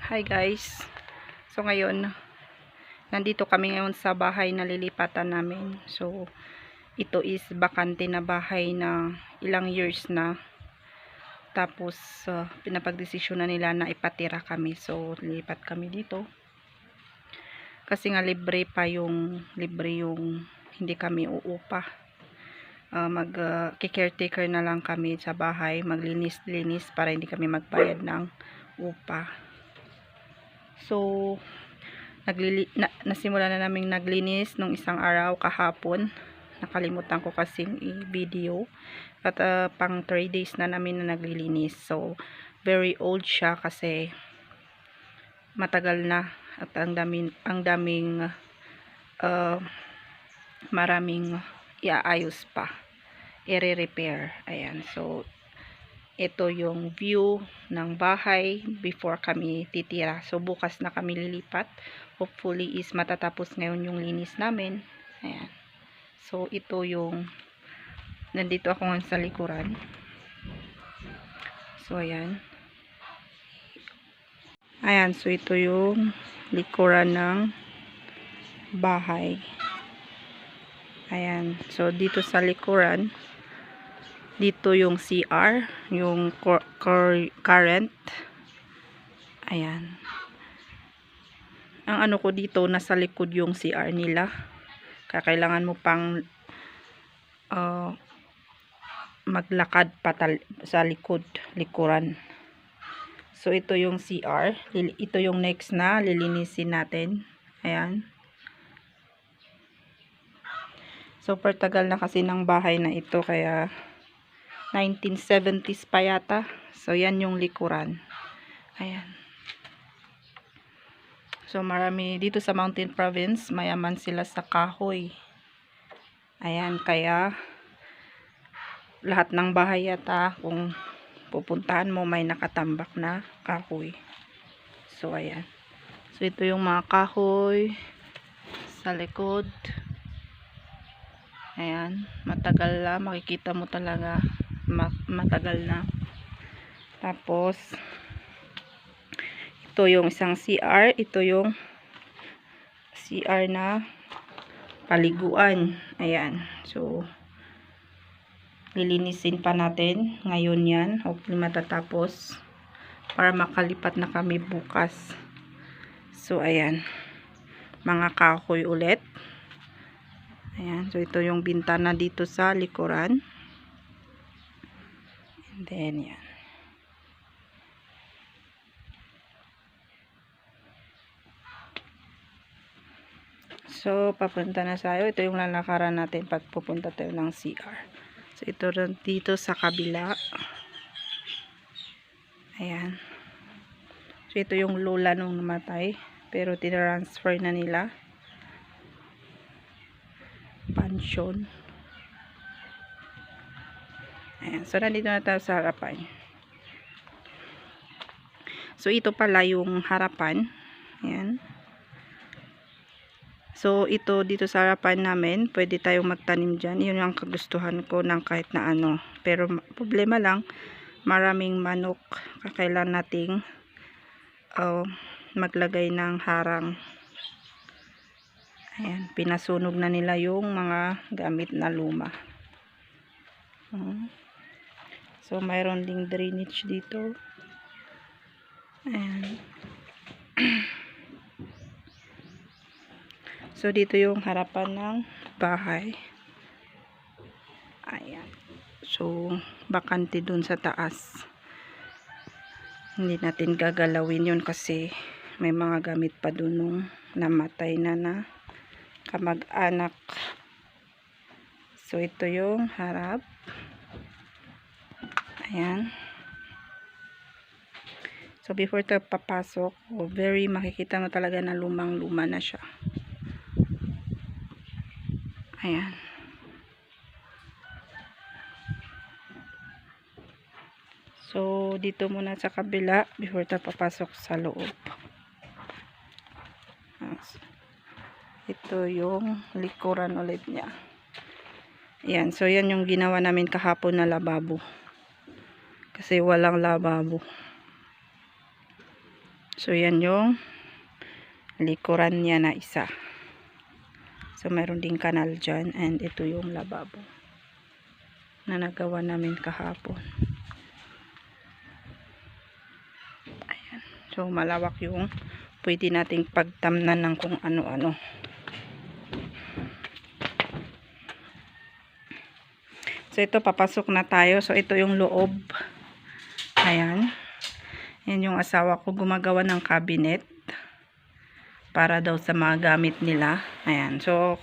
Hi guys. So ngayon, nandito kami ngayon sa bahay na lilipatan namin. So ito is bakante na bahay na ilang years na. Tapos pinapagdesisyon na nila na ipatira kami. So lilipat kami dito. Kasi nga libre yung hindi kami uupa. Caretaker na lang kami sa bahay, maglinis-linis para hindi kami magbayad ng upa. So nasimula na naming naglinis nung isang araw kahapon. Nakalimutan ko kasing i-video. At pang 3 days na namin na naglilinis. So very old siya kasi matagal na at ang daming maraming iaayos pa, i-repair. Ayan, so ito yung view ng bahay before kami titira. So bukas na kami lilipat. Hopefully is matatapos ngayon yung linis namin. Ayan. So ito yung nandito ako ngayon sa likuran. So ayan. Ayan, so ito yung likuran ng bahay. Ayan. So dito sa likuran, dito yung CR, yung current. Ayan. Ang ano ko dito, nasa likod yung CR nila. Kailangan mo pang maglakad sa likuran. So ito yung CR. Ito yung next na lilinisin natin. Ayan. Super tagal na kasi ng bahay na ito, kaya 1970s pa yata. So yan yung likuran. Ayan. So marami dito sa Mountain Province, mayaman sila sa kahoy. Ayan, kaya lahat ng bahay yata kung pupuntahan mo may nakatambak na kahoy. So ayan. So ito yung mga kahoy sa likod. Ayan, matagal na, makikita mo talaga matagal na. Tapos ito yung isang CR, ito yung CR na paliguan. Ayan, so lilinisin pa natin ngayon yan. Hopefully matatapos para makalipat na kami bukas. So ayan, mga kahoy ulit. Ayan, so ito yung bintana dito sa likuran. And then yan. So papunta na tayo. Ito yung lalakaran natin pag pupunta tayo ng CR. So ito rin dito sa kabila. Ayan. So ito yung lola nung namatay, pero tinransfer na nila. Pansyon. Ayan. So nandito na tayo sa harapan. So ito pala yung harapan. Ayan. So ito dito sa harapan namin, pwede tayong magtanim dyan. Yun yung kagustuhan ko ng kahit na ano. Pero problema lang, maraming manok. Kakailan nating maglagay ng harang. Ayan, pinasunog na nila yung mga gamit na luma. So mayroon ding drainage dito. Ayan. So dito yung harapan ng bahay. Ayan. So bakante dun sa taas. Hindi natin gagalawin yun kasi may mga gamit pa dun nung namatay na kamag-anak. So ito yung harap. Ayan. So before tayo papasok, very makikita mo talaga na lumang-luma na siya. Ayan. So dito muna sa kabila before tayo papasok sa loob. Ito yung likuran ulit niya. Ayan, so yan yung ginawa namin kahapon na lababo. Kasi walang lababo. So, yan yung likuran niya na isa. So, mayroon din kanal dyan. And ito yung lababo na nagawa namin kahapon. Ayan. So, malawak yung pwede nating pagtamnan ng kung ano-ano. So, ito, papasok na tayo. So, ito yung loob. Ayan. Yan yung asawa ko gumagawa ng cabinet para daw sa mga gamit nila. Ayan. So,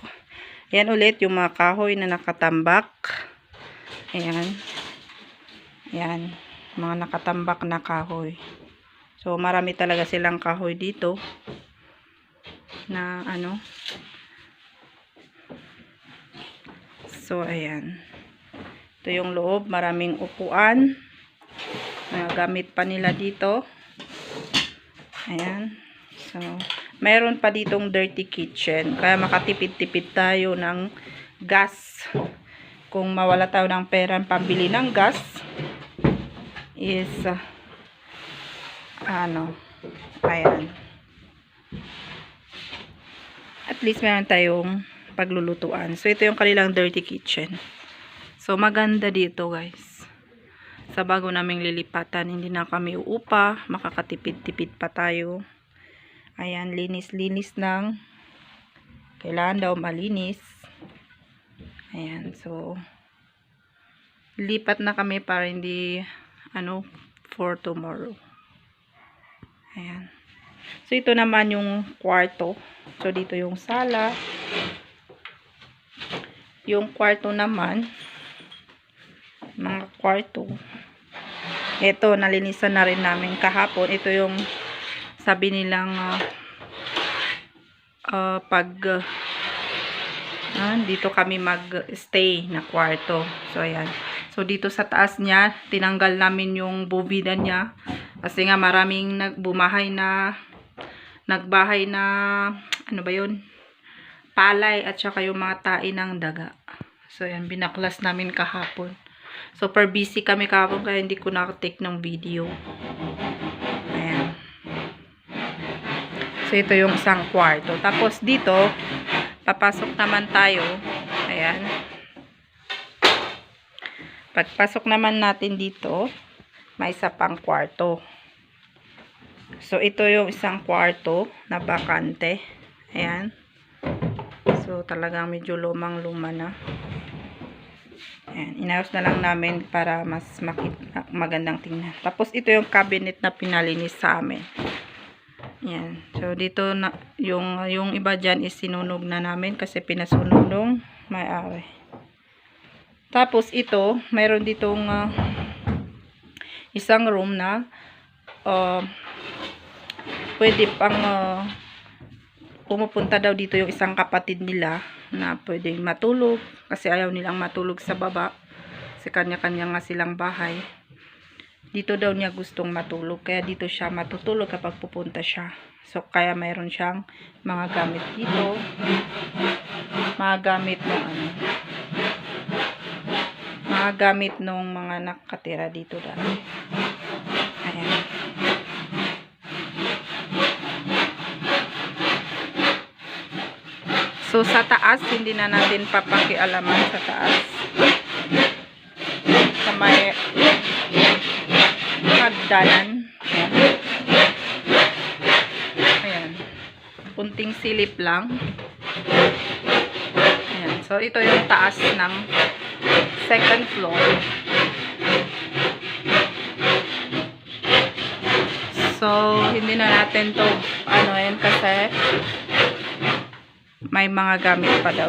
yan ulit yung mga kahoy na nakatambak. Ayan. Ayan. Mga nakatambak na kahoy. So, marami talaga silang kahoy dito na ano. So, ayan. Ito yung loob. Maraming upuan. Gamit pa nila dito. Ayan. So, mayroon pa ditong dirty kitchen. Kaya makatipid-tipid tayo ng gas. Kung mawala tayo ng pera pambili ng gas, is, ayan. At least meron tayong paglulutuan. So, ito yung kanilang dirty kitchen. So, maganda dito, guys. Sa bago naming lilipatan, hindi na kami uupa. Makakatipid-tipid pa tayo. Ayan, linis-linis ng kailangan daw malinis. Ayan, so lipat na kami para hindi for tomorrow. Ayan. So, ito naman yung kwarto. So, dito yung sala. Yung kwarto naman, mga kwarto. Ito, nalinisan na rin namin kahapon. Ito yung sabi nilang dito kami mag-stay na kwarto. So, ayan. So, dito sa taas niya, tinanggal namin yung bubida niya. Kasi nga maraming nagbahay na, ano ba yun? Palay at saka yung mga tae ng daga. So, ayan, binaklas namin kahapon. Super busy kami kahapon kaya hindi ko na-take ng video. Ayan. So, ito yung isang kwarto. Tapos, dito, papasok naman tayo. Ayan. Pagpasok naman natin dito, may isa pang kwarto. So, ito yung isang kwarto na bakante. Ayan. So, talagang medyo lumang-luma na. Ayan. Inayos na lang namin para mas magandang tingnan. Tapos, ito yung cabinet na pinalinis sa amin. Ayan. So, dito na, yung iba dyan is sinunog na namin kasi pinasunog nung may-ari. Tapos, ito, mayroon ditong isang room na pwede pang pumupunta daw dito yung isang kapatid nila na pwede matulog kasi ayaw nilang matulog sa baba kasi kanya-kanya nga silang bahay. Dito daw niya gustong matulog kaya dito siya matutulog kapag pupunta siya. So, kaya mayroon siyang mga gamit dito. Mga gamit ng mga gamit nung mga nakatira dito dati. Ayan. So, sa taas, hindi na natin papakialaman sa taas. Sa may hagdanan. Ayan. Ayan. Kunting silip lang. Ayan. So, ito yung taas ng second floor. So, hindi na natin to kasi may mga gamit pa daw.